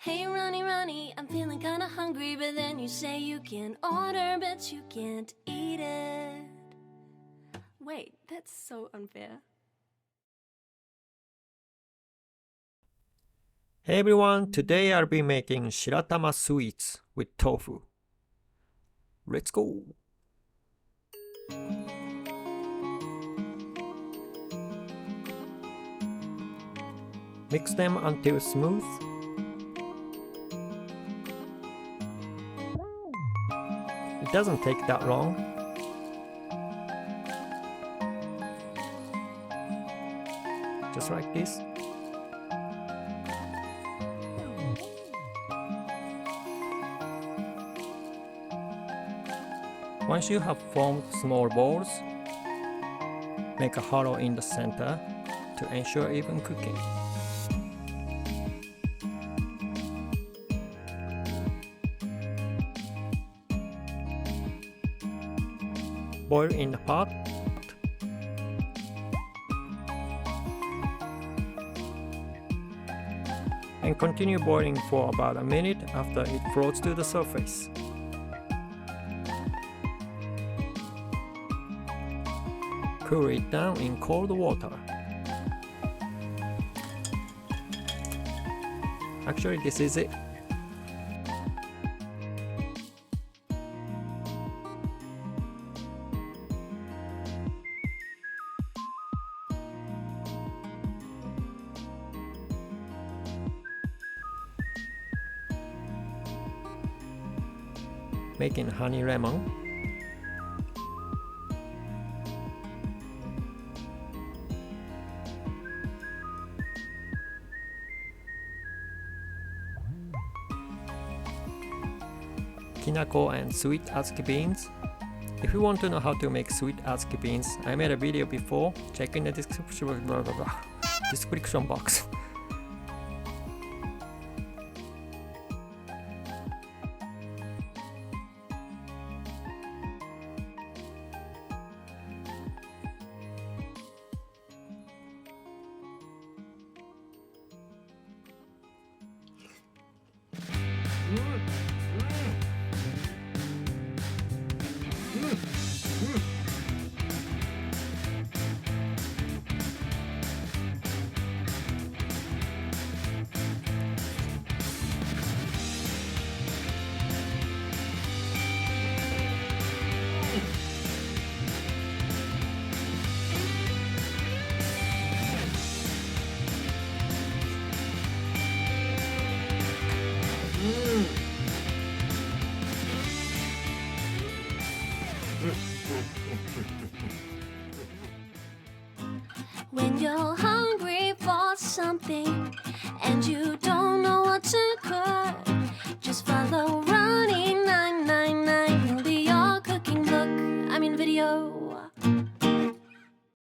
Hey Ronnie, Ronnie, I'm feeling kinda hungry, but then you say you can order, but you can't eat it. Wait, that's so unfair. Hey everyone, today I'll be making Shiratama sweets with tofu. Let's go! Mix them until smooth. It doesn't take that long. Just like this. Once you have formed small balls, make a hollow in the center to ensure even cooking. Boil in the pot. And continue boiling for about a minute after it floats to the surface. Cool it down in cold water. Actually, this is it. Making honey lemon. Kinako and sweet Azuki beans. If you want to know how to make sweet Azuki beans, I made a video before. Check in the description box. When you're hungry for something and you don't